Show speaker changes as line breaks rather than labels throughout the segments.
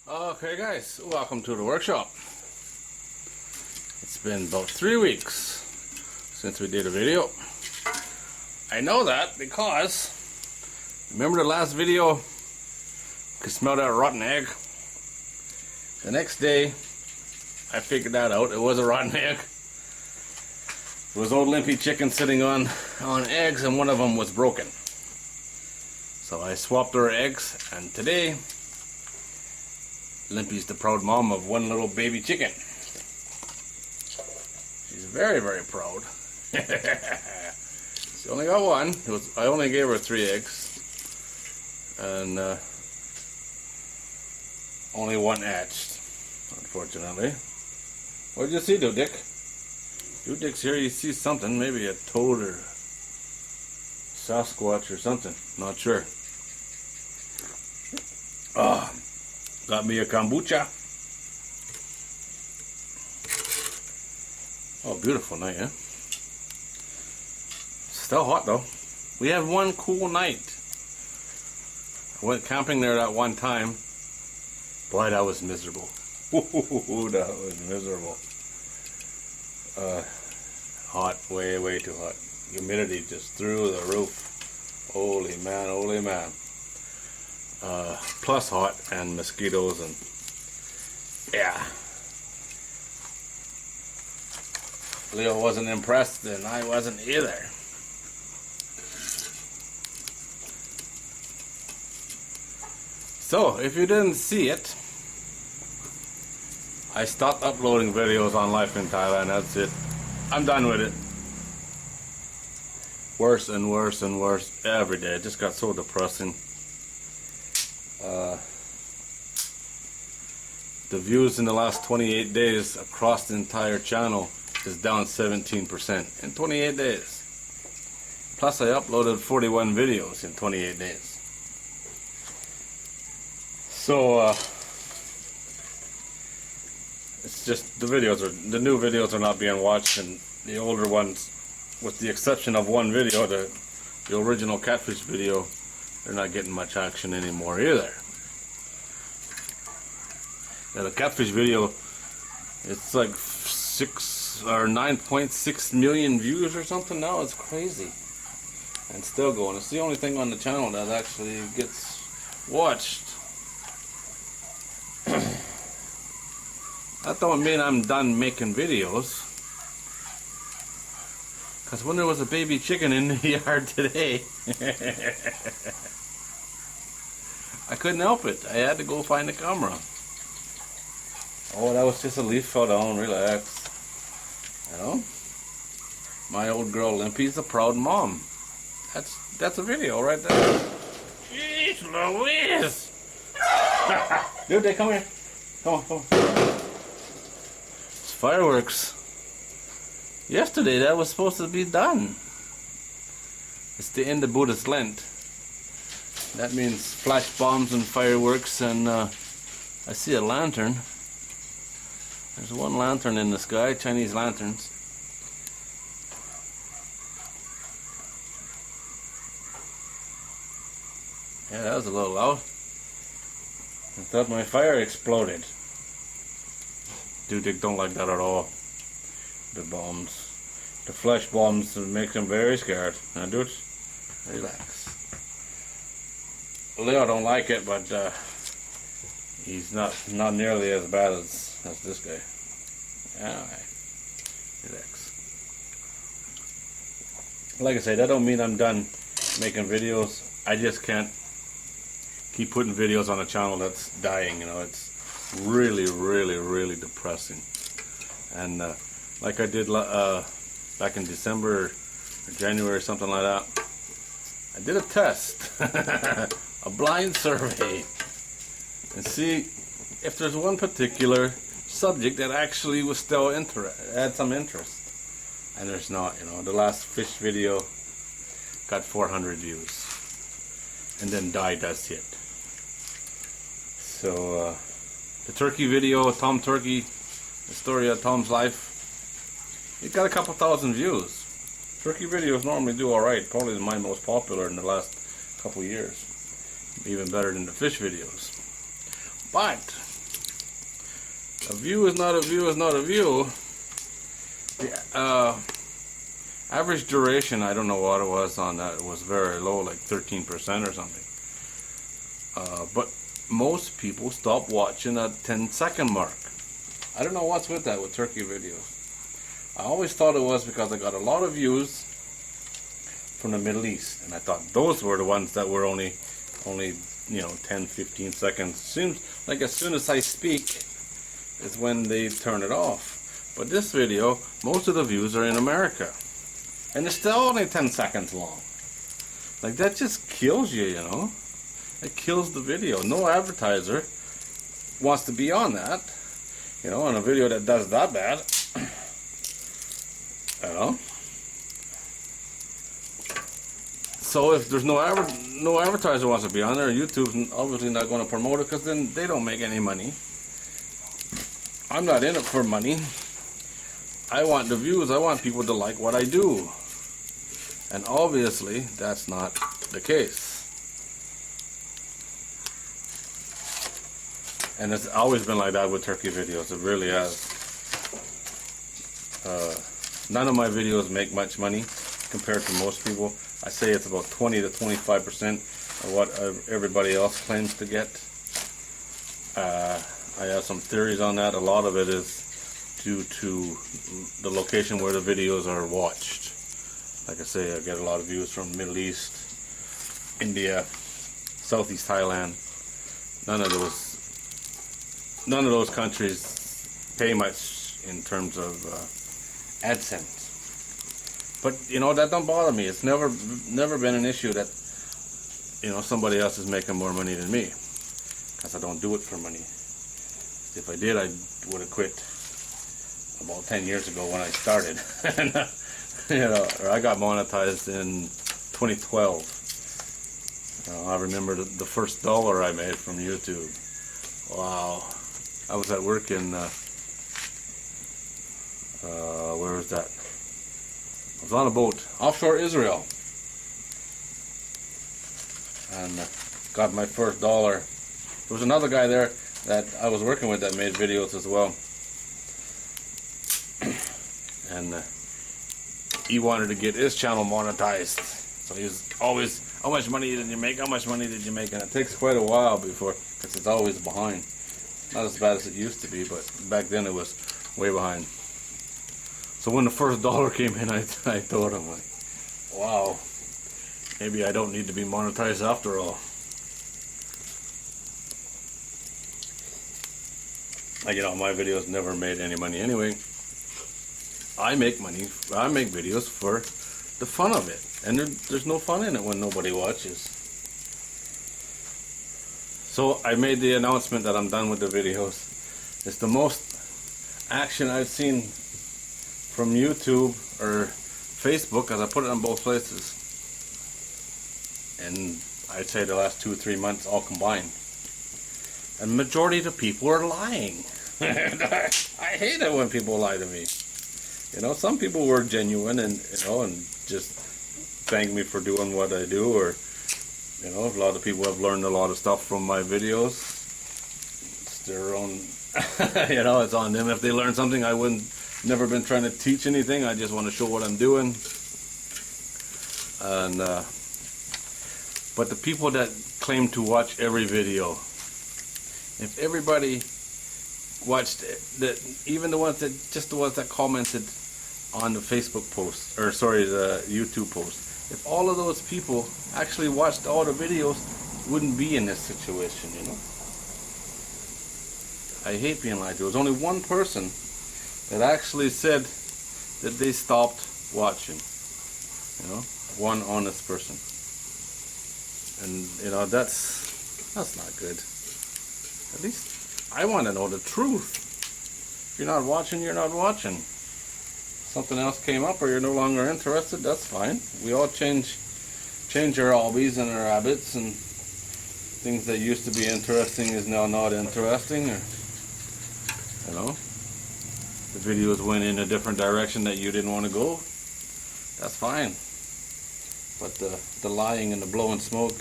Okay guys, welcome to the workshop. It's been about 3 weeks since we did a video. I know that because remember the last video, you could smell that rotten egg. The next day I figured that out. It was a rotten egg. It was old Limpy chicken sitting on eggs, and one of them was broken. So I swapped her eggs, and today Limpy's the proud mom of one little baby chicken. She's very, very proud. She only got one. I only gave her 3 eggs. And only one hatched, unfortunately. What did you see, Dick? Dick's here. You see something. Maybe a toad or Sasquatch or something. Not sure. Got me a kombucha. Oh, beautiful night, eh? Still hot though. We had one cool night. I went camping there that one time. Boy, that was miserable. That was miserable. Hot, way too hot. Humidity just through the roof. Holy man, holy man. Plus hot and mosquitoes and yeah. Leo wasn't impressed and I wasn't either. So if you didn't see it, I stopped uploading videos on life in Thailand. That's it. I'm done with it. Worse and worse and worse every day. It just got so depressing. The views in the last 28 days across the entire channel is down 17% in 28 days. Plus I uploaded 41 videos in 28 days. So it's just the new videos are not being watched, and the older ones, with the exception of one video, the original catfish video, they're not getting much action anymore either. Yeah, the catfish video, it's like 6 or 9.6 million views or something now. It's crazy, and still going. It's the only thing on the channel that actually gets watched. That don't mean I'm done making videos, because when there was a baby chicken in the yard today, I couldn't help it. I had to go find the camera. Oh, that was just a leaf fell down. Relax. You know? My old girl Limpy's a proud mom. That's a video right there. Jeez Louise! Dude, they come here. Come on. It's fireworks. Yesterday that was supposed to be done. It's the end of Buddhist Lent. That means flash bombs and fireworks, and I see a lantern. There's one lantern in the sky, Chinese lanterns. Yeah, that was a little loud. I thought my fire exploded. Dude, don't like that at all. The bombs. The flash bombs make them very scared. Now, dude, relax. Leo don't like it, but he's not nearly as bad as this guy. Alright. Relax. Like I said, that don't mean I'm done making videos. I just can't keep putting videos on a channel that's dying, you know. It's really depressing. And like I did back in December or January or something like that, I did a test. A blind survey, and see if there's one particular subject that actually was still had some interest. And there's not. You know, the last fish video got 400 views and then died. That's it. So the turkey video, Tom Turkey, the story of Tom's life, it got a couple thousand views. Turkey videos normally do alright. Probably my most popular in the last couple years. Even better than the fish videos. But A view is not a view is not a view. The average duration, I don't know what it was on that. It was very low, like 13% or something. But most people stop watching at 10-second mark. I don't know what's with that with turkey videos. I always thought it was because I got a lot of views from the Middle East, and I thought those were the ones that were only 10-15 seconds. Seems like as soon as I speak is when they turn it off. But this video, most of the views are in America, and it's still only 10 seconds long. Like, that just kills you, you know. It kills the video. No advertiser wants to be on that, you know, on a video that does that bad. You know. So if there's no advertiser wants to be on there, YouTube's obviously not going to promote it, because then they don't make any money. I'm not in it for money. I want the views. I want people to like what I do. And obviously, that's not the case. And it's always been like that with turkey videos. It really has. None of my videos make much money compared to most people. I say it's about 20 to 25% of what everybody else claims to get. I have some theories on that. A lot of it is due to the location where the videos are watched. Like I say, I get a lot of views from Middle East, India, Southeast Thailand. None of those countries pay much in terms of AdSense. But you know, that don't bother me. It's never been an issue that, you know, somebody else is making more money than me, because I don't do it for money. If I did, I would have quit about 10 years ago when I started. And, you know, I got monetized in 2012. I remember the first dollar I made from YouTube. Wow. I was at work in, where was that? I was on a boat, offshore Israel. And got my first dollar. There was another guy there that I was working with that made videos as well. And he wanted to get his channel monetized. So he was always, how much money did you make? How much money did you make? And it takes quite a while before, because it's always behind. Not as bad as it used to be, but back then it was way behind. So when the first dollar came in, I thought, I'm like, wow, maybe I don't need to be monetized after all. Like, you know, my videos never made any money anyway. I make money, I make videos for the fun of it. And there's no fun in it when nobody watches. So I made the announcement that I'm done with the videos. It's the most action I've seen from YouTube or Facebook, because I put it on both places. And I'd say the last 2 or 3 months all combined. And the majority of the people are lying. I hate it when people lie to me. You know, some people were genuine and, you know, and just thank me for doing what I do, or, you know, a lot of people have learned a lot of stuff from my videos. It's their own, you know, it's on them. If they learn something, I wouldn't, never been trying to teach anything. I just want to show what I'm doing. And, but the people that claim to watch every video, if everybody watched it, even the ones that commented on the Facebook post, or sorry, the YouTube post, if all of those people actually watched all the videos, wouldn't be in this situation, you know. I hate being lied to. There was only one person that actually said that they stopped watching, you know, one honest person. And, you know, that's not good. At least I want to know the truth. If you're not watching, you're not watching. Something else came up, or you're no longer interested, that's fine. We all change our hobbies and our habits, and things that used to be interesting is now not interesting, or, you know, the videos went in a different direction that you didn't want to go, that's fine. But the lying and the blowing smoke,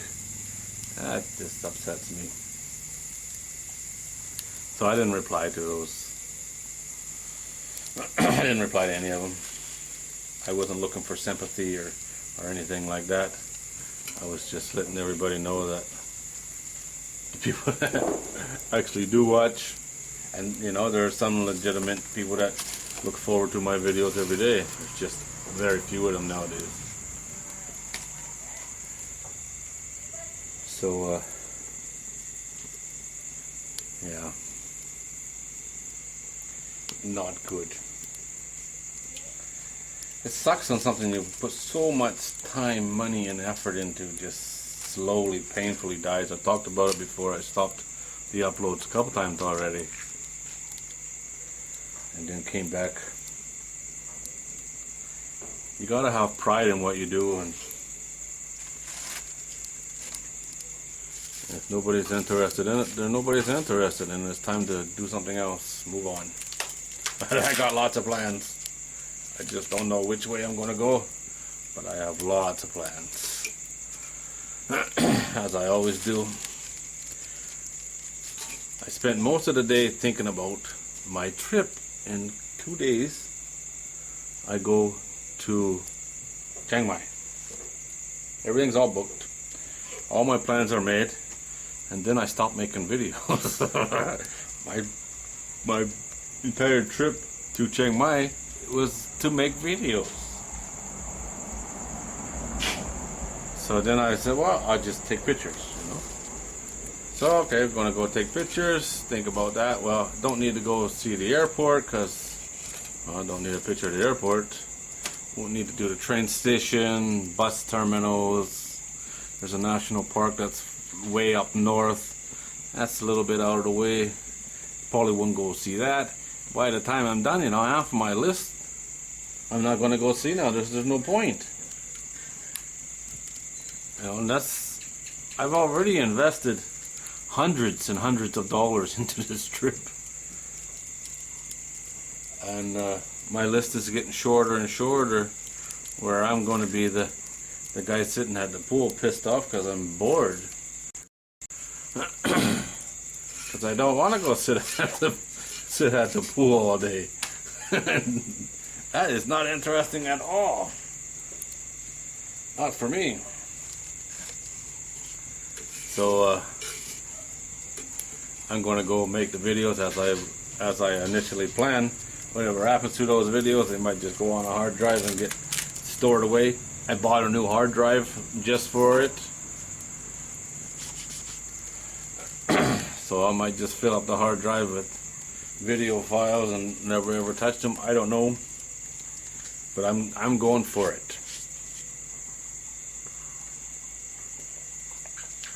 that just upsets me. So I didn't reply to those I didn't reply to any of them. I wasn't looking for sympathy or anything like that. I was just letting everybody know that the people that actually do watch, and you know, there are some legitimate people that look forward to my videos every day. There's just very few of them nowadays. So, yeah, not good. It sucks when something you put so much time, money, and effort into just slowly, painfully dies. I talked about it before. I stopped the uploads a couple times already, and then came back. You gotta have pride in what you do, and if nobody's interested in it, then nobody's interested, and it's time to do something else. Move on. I got lots of plans. I just don't know which way I'm going to go, but I have lots of plans, as I always do. I spent most of the day thinking about my trip. In 2 days, I go to Chiang Mai. Everything's all booked. All my plans are made, and then I stop making videos. my entire trip to Chiang Mai was to make videos. So then I said, well, I'll just take pictures, you know. So, okay, we're going to go take pictures. Think about that. Well, don't need to go see the airport because I don't need a picture of the airport. Won't need to do the train station, bus terminals. There's a national park that's way up north. That's a little bit out of the way. Probably wouldn't go see that. By the time I'm done, you know, half of my list I'm not going to go see now. There's no point. You know, and I've already invested hundreds and hundreds of dollars into this trip. And my list is getting shorter and shorter, where I'm going to be the guy sitting at the pool pissed off because I'm bored. Because I don't want to go sit at the pool all day. That is not interesting at all. Not for me. So I'm going to go make the videos as I initially planned. Whatever happens to those videos, they might just go on a hard drive and get stored away. I bought a new hard drive just for it. So I might just fill up the hard drive with video files and never ever touch them. I don't know. But I'm going for it.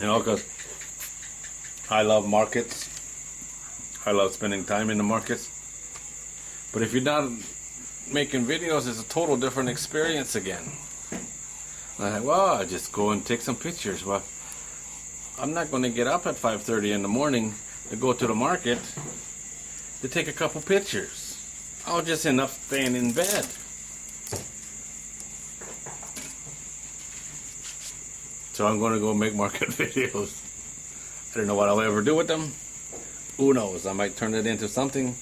You know, because I love markets. I love spending time in the markets. But if you're not making videos, it's a total different experience again. I'm like, well, I just go and take some pictures. Well, I'm not going to get up at 5:30 in the morning to go to the market to take a couple pictures. I'll just end up staying in bed. So I'm going to go make market videos. I don't know what I'll ever do with them. Who knows? I might turn it into something.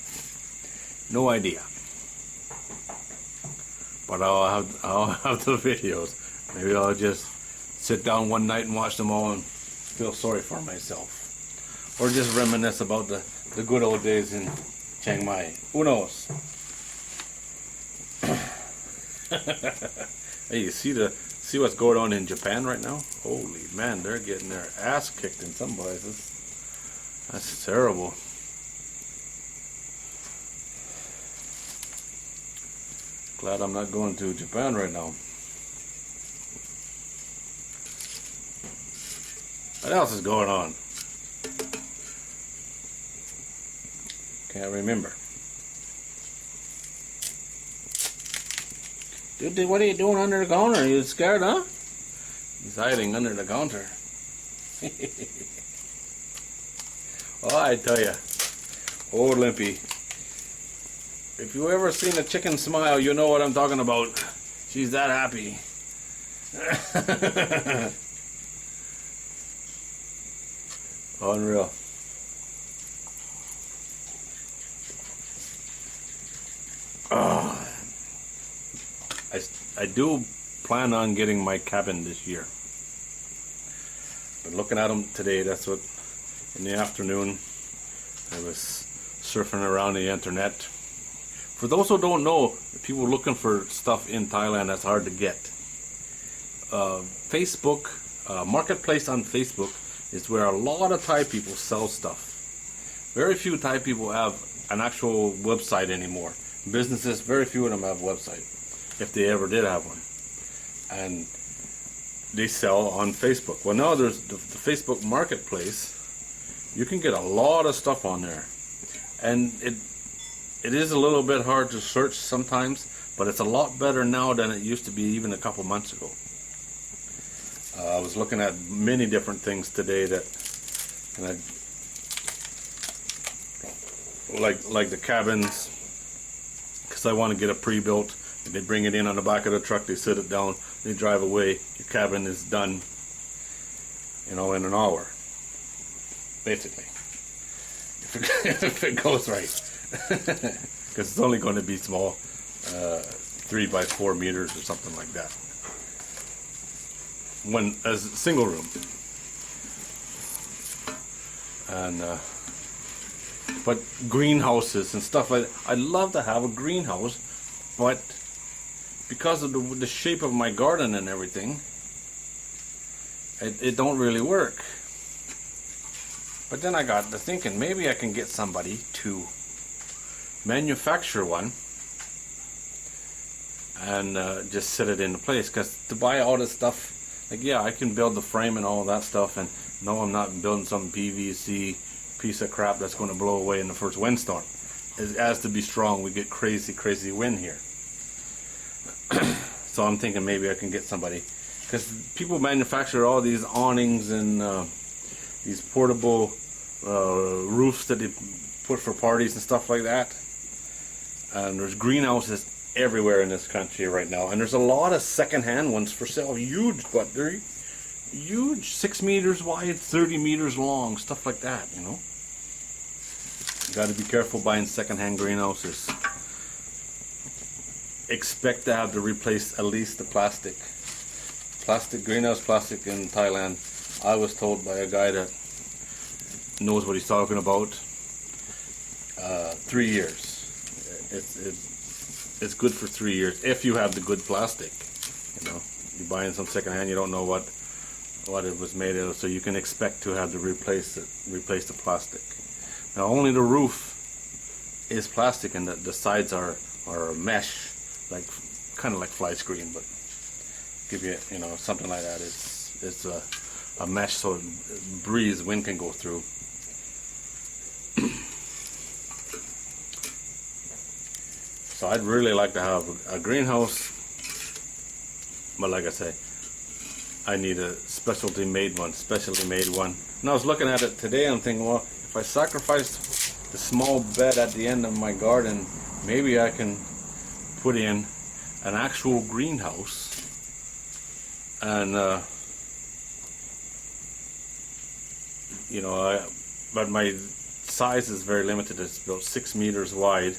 No idea. But I'll have the videos. Maybe I'll just sit down one night and watch them all and feel sorry for myself. Or just reminisce about the good old days in Chiang Mai. Who knows? Hey, you see what's going on in Japan right now? Holy man, they're getting their ass kicked in some places. That's terrible. Glad I'm not going to Japan right now. What else is going on? Can't remember. Dude, what are you doing under the counter? Are you scared, huh? He's hiding under the counter. Oh, I tell you, old Limpy. If you ever seen a chicken smile, you know what I'm talking about. She's that happy. Unreal. I do plan on getting my cabin this year. But looking at them today, that's what, in the afternoon, I was surfing around the internet. For those who don't know, people looking for stuff in Thailand that's hard to get. Facebook, Marketplace on Facebook is where a lot of Thai people sell stuff. Very few Thai people have an actual website anymore. Businesses, very few of them have a website, if they ever did have one. And they sell on Facebook. Well, now there's the Facebook Marketplace. You can get a lot of stuff on there. And it is a little bit hard to search sometimes, but it's a lot better now than it used to be even a couple months ago. I was looking at many different things today like the cabins, because I want to get a pre-built. They bring it in on the back of the truck, they sit it down, they drive away. Your cabin is done, in an hour, basically, if it goes right. Because it's only going to be small, 3 by 4 meters or something like that. As a single room. And but greenhouses and stuff like that, I'd love to have a greenhouse, but because of the shape of my garden and everything, it don't really work. But then I got to thinking, maybe I can get somebody to manufacture one and just set it into place. Because to buy all this stuff, like, yeah, I can build the frame and all of that stuff, and no, I'm not building some PVC piece of crap that's going to blow away in the first windstorm. It has to be strong. We get crazy wind here. So I'm thinking maybe I can get somebody, because people manufacture all these awnings and these portable roofs that they put for parties and stuff like that. And there's greenhouses everywhere in this country right now, and there's a lot of second-hand ones for sale. Huge, but they're huge, 6 meters wide, 30 meters long, stuff like that. You got to be careful buying second-hand greenhouses. Expect to have to replace at least the plastic greenhouse plastic in Thailand. I was told by a guy that knows what he's talking about. 3 years. It's good for 3 years if you have the good plastic. You're buying some secondhand, you don't know what it was made of, so you can expect to have to replace the plastic. Now only the roof is plastic, and the sides are mesh, kind of like fly screen, but give you something like that. It's a mesh, so wind can go through. So I'd really like to have a greenhouse, but like I say, I need a specially made one. And I was looking at it today, I'm thinking, well, if I sacrifice the small bed at the end of my garden, maybe I can put in an actual greenhouse. And but my size is very limited. It's about 6 meters wide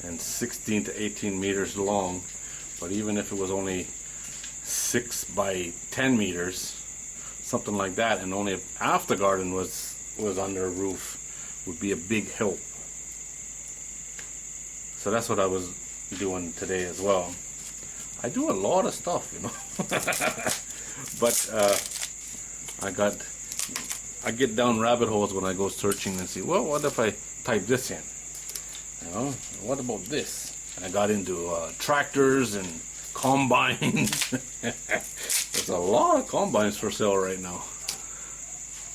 and 16 to 18 meters long. But even if it was only 6 by 10 meters, something like that, and only half the garden was under a roof, would be a big help. So that's what I was doing today as well. I do a lot of stuff, but I get down rabbit holes when I go searching and see, well, what if I type this in? What about this? And I got into tractors and combines. There's a lot of combines for sale right now.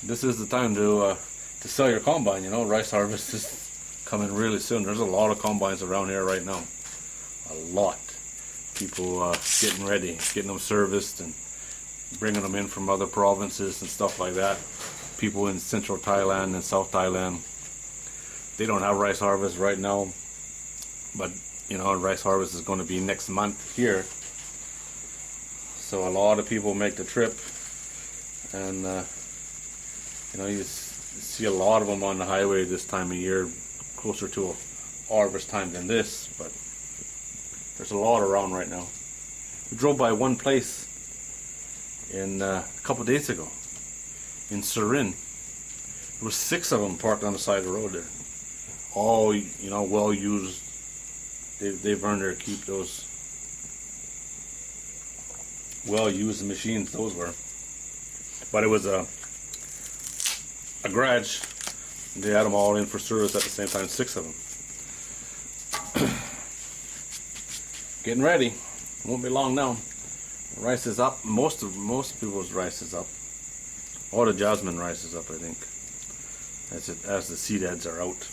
This is the time to sell your combine. Rice harvest is coming really soon. There's a lot of combines around here right now. A lot. People getting ready, getting them serviced and bringing them in from other provinces and stuff like that. People in central Thailand and South Thailand, they don't have rice harvest right now, but rice harvest is going to be next month here. So a lot of people make the trip, and you see a lot of them on the highway this time of year, closer to a harvest time than this, but There's a lot around right now. We drove by one place in a couple days ago in Surin. There were 6 of them parked on the side of the road there. All, you know, well used. They've earned their keep, those well used machines, those were. But it was a garage. They had them all in for service at the same time, 6 of them. Getting ready. Won't be long now. The rice is up. Most people's rice is up. All the jasmine rice is up, I think. As the seed heads are out.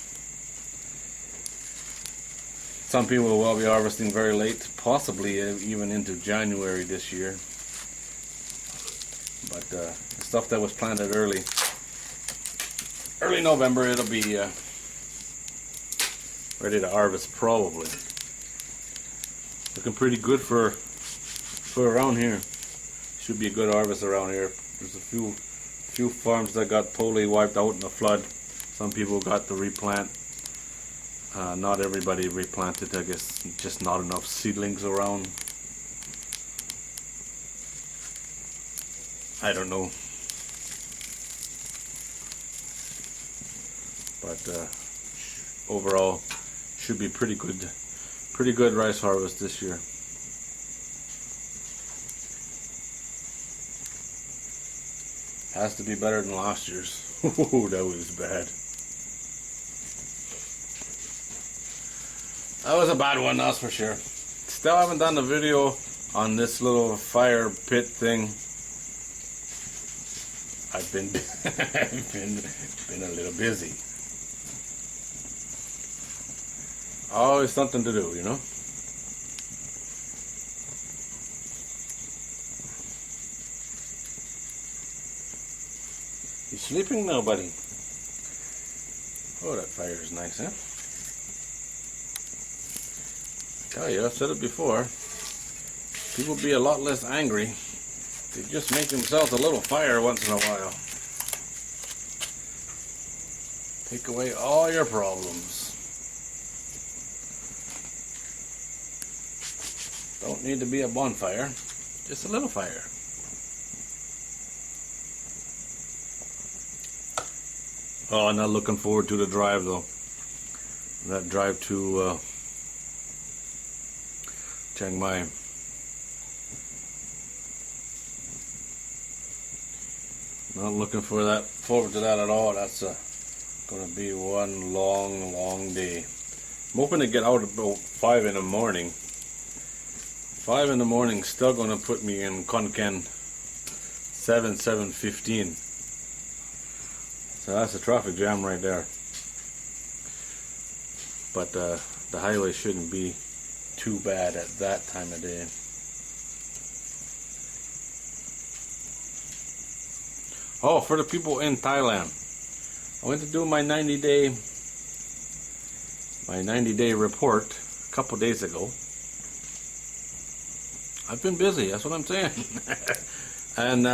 Some people will be harvesting very late, possibly even into January this year. But the stuff that was planted early November, it'll be ready to harvest probably. Looking pretty good for around here. Should be a good harvest around here. There's a few farms that got totally wiped out in the flood. Some people got to replant. Not everybody replanted, I guess. Just not enough seedlings around. I don't know. But overall, should be pretty good rice harvest this year. Has to be better than last year's. Ooh, that was bad. That was a bad one, that's for sure. Still haven't done the video on this little fire pit thing. I've been been a little busy. Always something to do, you know. You sleeping now, buddy? Oh, that fire is nice, huh? Tell you, I've said it before. People be a lot less angry. They just make themselves a little fire once in a while. Take away all your problems. Don't need to be a bonfire, just a little fire. Oh, I'm not looking forward to the drive though. That drive to Chiang Mai. Not looking forward to that at all. That's going to be one long day. I'm hoping to get out about 5 in the morning. 5 in the morning, still going to put me in Khon Kaen 7:15. So that's a traffic jam right there. But the highway shouldn't be too bad at that time of day. Oh, for the people in Thailand, I went to do my 90-day report a couple days ago. I've been busy, that's what I'm saying. And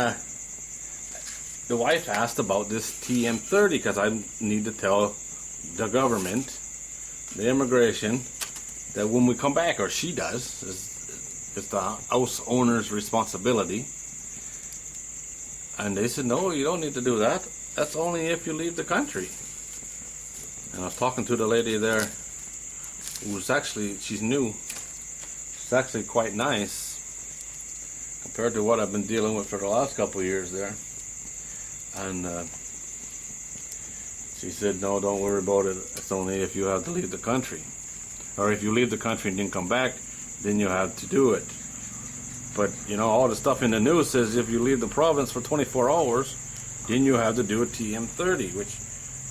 the wife asked about this TM30 because I need to tell the government, the immigration, that when we come back, or she does, it's the house owner's responsibility. And they said, no, you don't need to do that. That's only if you leave the country. And I was talking to the lady there, who's actually, she's new. She's actually quite nice compared to what I've been dealing with for the last couple of years there. And she said, no, don't worry about it. It's only if you have to leave the country. Or if you leave the country and then come back, then you have to do it. But, you know, all the stuff in the news says if you leave the province for 24 hours, then you have to do a TM30, which,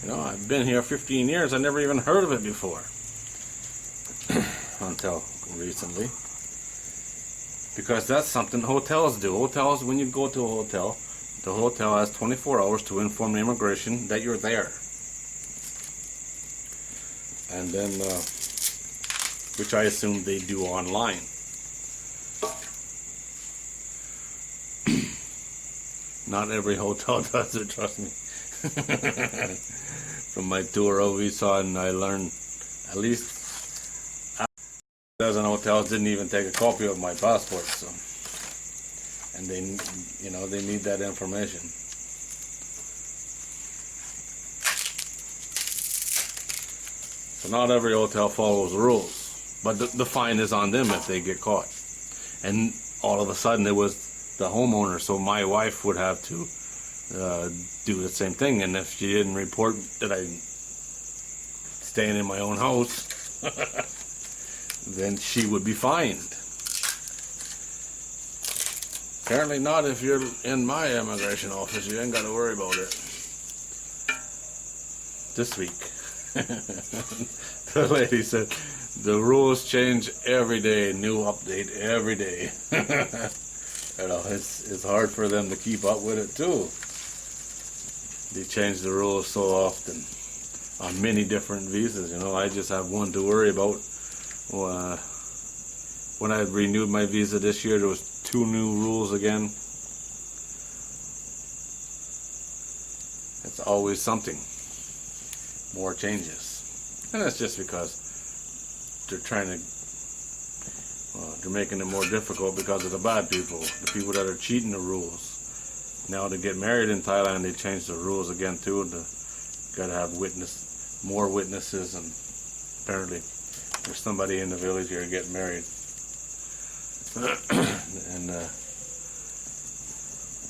you know, I've been here 15 years. I never even heard of it before. Until recently. Because that's something hotels do. Hotels, when you go to a hotel, the hotel has 24 hours to inform the immigration that you're there. And then, which I assume they do online. Not every hotel does it, trust me. From my tour over Esau, and I learned at least dozen hotels didn't even take a copy of my passport, so, and they need that information. So not every hotel follows the rules, but the fine is on them if they get caught. And all of a sudden it was the homeowner, so my wife would have to do the same thing. And if she didn't report that I'm staying in my own house, then she would be fined. Apparently not if you're in my immigration office. You ain't got to worry about it. This week. The lady said, the rules change every day, new update every day. You know, it's hard for them to keep up with it too. They change the rules so often on many different visas. You know, I just have one to worry about. When I renewed my visa this year, there was 2 new rules again. It's always something. More changes. And that's just because they're they're making it more difficult because of the bad people, the people that are cheating the rules. Now to get married in Thailand, they changed the rules again too. Gotta have more witnesses, and apparently there's somebody in the village here getting married. And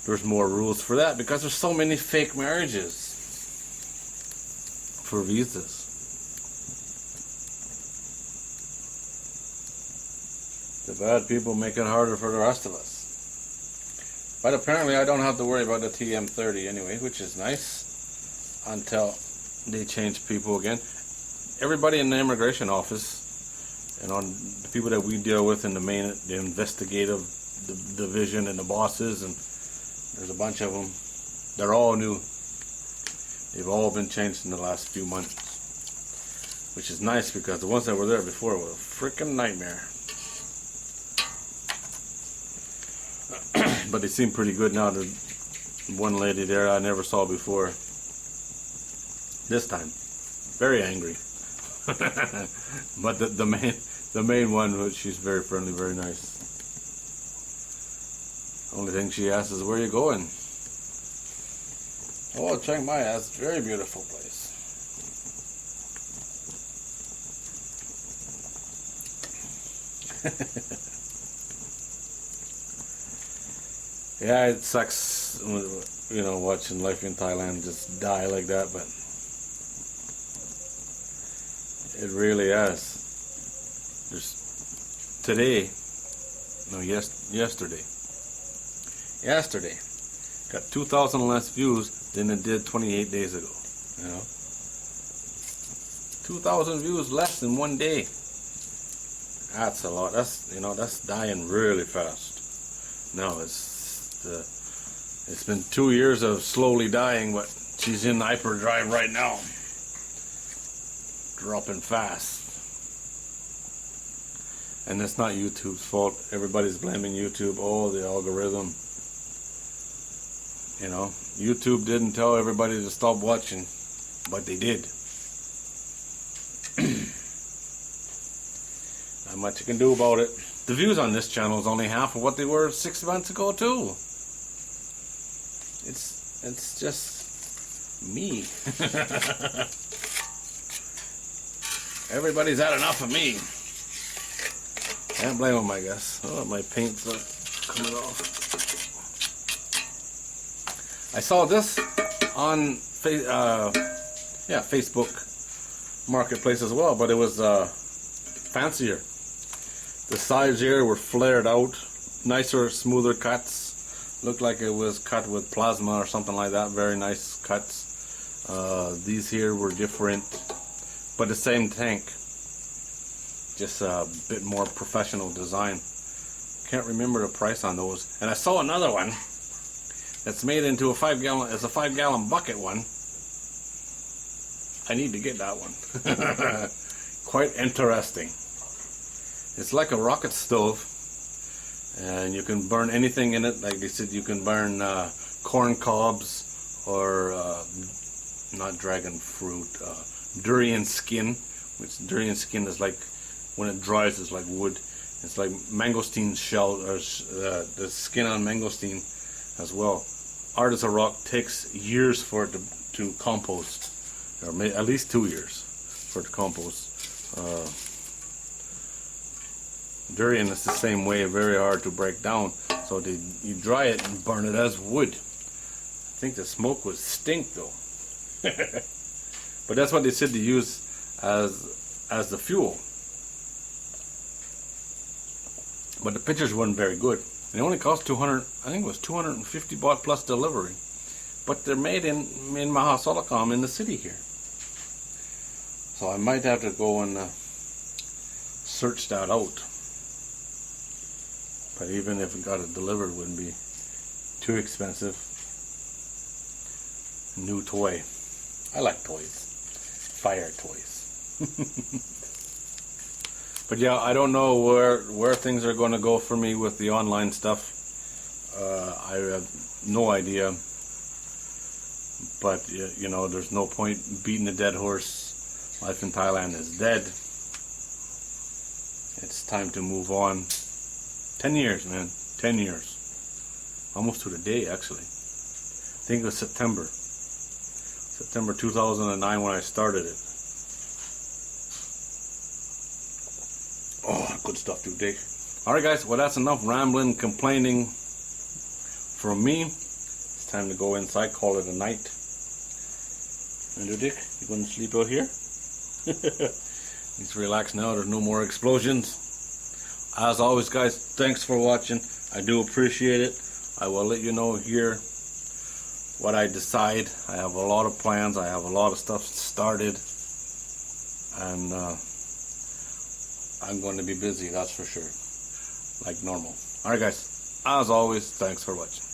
there's more rules for that because there's so many fake marriages for visas. The bad people make it harder for the rest of us. But apparently I don't have to worry about the TM30 anyway, which is nice until they change people again. Everybody in the immigration office and on the people that we deal with in the investigative division and the bosses, and there's a bunch of them, they're all new. They've all been changed in the last few months, which is nice because the ones that were there before were a freaking nightmare. But they seem pretty good now. The one lady there I never saw before. This time, very angry. But the main one, she's very friendly, very nice. Only thing she asks is, "Where are you going?" "Oh, Chiang Mai, that's a very beautiful place." Yeah, it sucks, you know, watching life in Thailand just die like that, but it really is. Yesterday, got 2,000 less views than it did 28 days ago. You know, 2,000 views less in one day. That's a lot. That's dying really fast. No, it's been 2 years of slowly dying, but she's in hyperdrive right now, dropping fast. And it's not YouTube's fault. Everybody's blaming YouTube. Oh, the algorithm. You know, YouTube didn't tell everybody to stop watching, but they did. Not much you can do about it. The views on this channel is only half of what they were 6 months ago too. It's just me. Everybody's had enough of me. Can't blame them, I guess. Oh, my paint's coming off. I saw this on Facebook Marketplace as well, but it was fancier. The sides here were flared out, nicer, smoother cuts. Looked like it was cut with plasma or something like that. Very nice cuts. These here were different, but the same tank. Just a bit more professional design. Can't remember the price on those. And I saw another one that's made into a 5-gallon. It's a 5-gallon bucket one. I need to get that one. Quite interesting. It's like a rocket stove, and you can burn anything in it. Like they said, you can burn corn cobs or not dragon fruit, durian skin. Which durian skin is like when it dries, it's like wood. It's like mangosteen shell, or the skin on mangosteen as well. Artisan rock takes years for it to compost, or at least 2 years for it to compost. Durian is the same way, very hard to break down. So you dry it and burn it as wood. I think the smoke would stink though. But that's what they said to use as the fuel. But the pictures weren't very good. And it only cost 200, I think it was 250 baht plus delivery. But they're made in Mahasolokom in the city here. So I might have to go and search that out. But even if it got it delivered, it wouldn't be too expensive. New toy. I like toys. Fire toys. But yeah, I don't know where things are going to go for me with the online stuff. I have no idea. But you know, there's no point beating a dead horse. Life in Thailand is dead. It's time to move on. 10 years, man. 10 years. Almost to the day, actually. I think it was September 2009 when I started it. Oh, good stuff, dude, Dick. Alright, guys. Well, that's enough rambling, complaining from me. It's time to go inside, call it a night. And Dick, you going to sleep out here? Let's relax now. There's no more explosions. As always, guys, thanks for watching. I do appreciate it. I will let you know here what I decide. I have a lot of plans. I have a lot of stuff started. And I'm going to be busy, that's for sure. Like normal. Alright, guys. As always, thanks for watching.